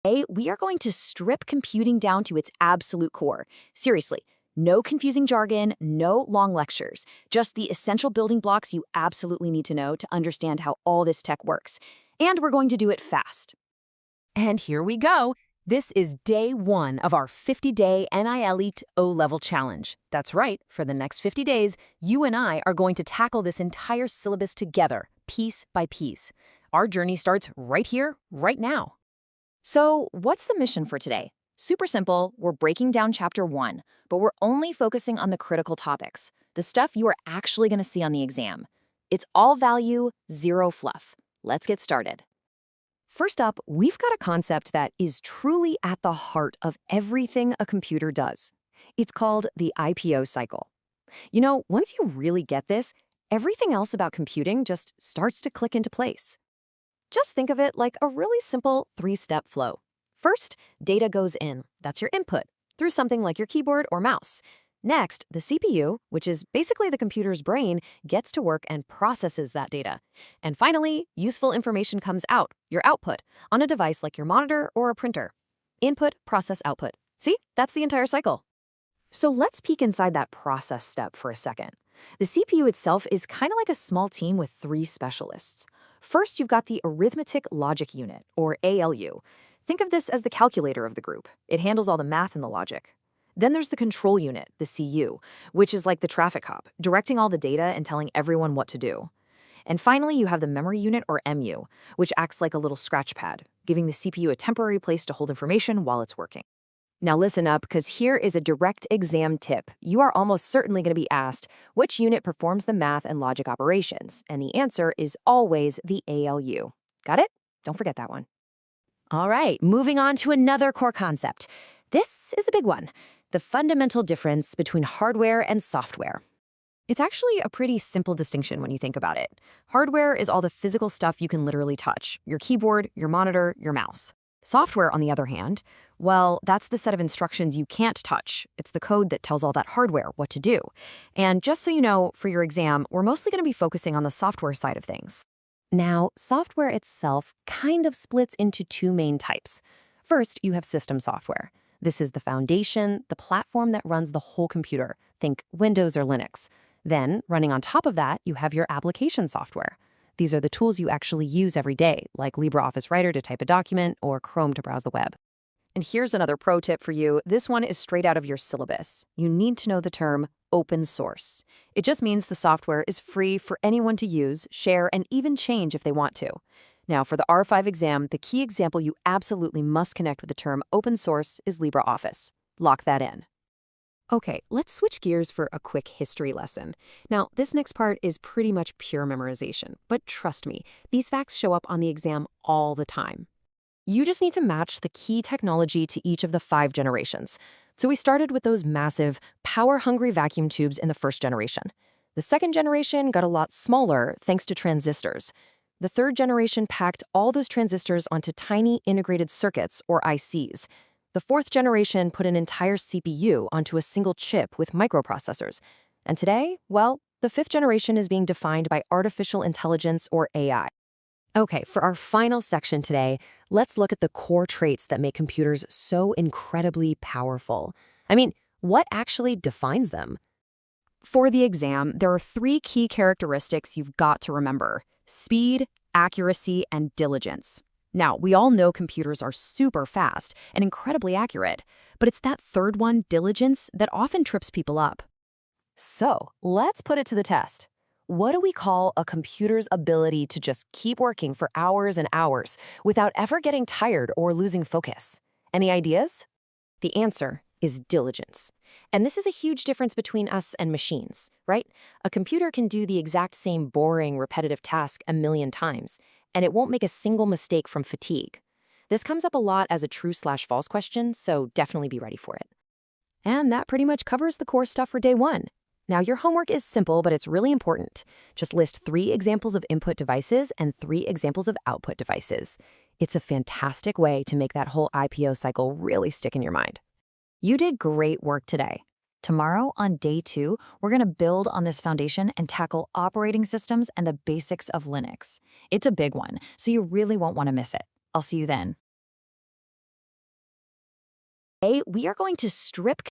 Today, we are going to strip computing down to its absolute core. Seriously, no confusing jargon, no long lectures, just the essential building blocks you absolutely need to know to understand how all this tech works. And we're going to do it fast. And here we go. This is day 1 of our 50-day NIELIT O Level challenge. That's right, for the next 50 days, you and I are going to tackle this entire syllabus together, piece by piece. Our journey starts right here, right now. So, what's the mission for today? Super simple, we're breaking down chapter 1, but we're only focusing on the critical topics, the stuff you are actually going to see on the exam. It's all value, zero fluff. Let's get started. First up, we've got a concept that is truly at the heart of everything a computer does. It's called the IPO cycle. You know, once you really get this, everything else about computing just starts to click into place. Just think of it like a really simple 3-step flow. First, data goes in, that's your input, through something like your keyboard or mouse. Next, the CPU, which is basically the computer's brain, gets to work and processes that data. And finally, useful information comes out, your output, on a device like your monitor or a printer. Input, process, output. See, that's the entire cycle. So let's peek inside that process step for a second. The CPU itself is kind of like a small team with 3 specialists. First, you've got the Arithmetic Logic Unit, or ALU. Think of this as the calculator of the group. It handles all the math and the logic. Then there's the Control Unit, the CU, which is like the traffic cop, directing all the data and telling everyone what to do. And finally, you have the Memory Unit, or MU, which acts like a little scratch pad, giving the CPU a temporary place to hold information while it's working. Now listen up, because here is a direct exam tip. You are almost certainly going to be asked, which unit performs the math and logic operations? And the answer is always the ALU. Got it? Don't forget that one. All right, moving on to another core concept. This is a big one, the fundamental difference between hardware and software. It's actually a pretty simple distinction when you think about it. Hardware is all the physical stuff you can literally touch, your keyboard, your monitor, your mouse. Software, on the other hand, well, that's the set of instructions you can't touch. It's the code that tells all that hardware what to do. And just so you know, for your exam, we're mostly going to be focusing on the software side of things. Now, software itself kind of splits into 2 main types. First, you have system software. This is the foundation, the platform that runs the whole computer. Think Windows or Linux. Then, running on top of that, you have your application software. These are the tools you actually use every day, like LibreOffice Writer to type a document or Chrome to browse the web. And here's another pro tip for you. This one is straight out of your syllabus. You need to know the term open source. It just means the software is free for anyone to use, share, and even change if they want to. Now, for the R5 exam, the key example you absolutely must connect with the term open source is LibreOffice. Lock that in. Okay, let's switch gears for a quick history lesson. Now, this next part is pretty much pure memorization, but trust me, these facts show up on the exam all the time. You just need to match the key technology to each of the 5 generations. So we started with those massive, power-hungry vacuum tubes in the first generation. The second generation got a lot smaller thanks to transistors. The third generation packed all those transistors onto tiny integrated circuits, or ICs. The fourth generation put an entire CPU onto a single chip with microprocessors. And today, well, the 5th generation is being defined by artificial intelligence, or AI. Okay, for our final section today, let's look at the core traits that make computers so incredibly powerful. I mean, what actually defines them? For the exam, there are 3 key characteristics you've got to remember: speed, accuracy, and diligence. Now, we all know computers are super fast and incredibly accurate, but it's that third one, diligence, that often trips people up. So, let's put it to the test. What do we call a computer's ability to just keep working for hours and hours without ever getting tired or losing focus? Any ideas? The answer is diligence. And this is a huge difference between us and machines, right? A computer can do the exact same boring, repetitive task a million times, and it won't make a single mistake from fatigue. This comes up a lot as a true/false question, so definitely be ready for it. And that pretty much covers the core stuff for day 1. Now, your homework is simple, but it's really important. Just list 3 examples of input devices and 3 examples of output devices. It's a fantastic way to make that whole IPO cycle really stick in your mind. You did great work today. Tomorrow, on day 2, we're going to build on this foundation and tackle operating systems and the basics of Linux. It's a big one, so you really won't want to miss it. I'll see you then. Today, we are going to strip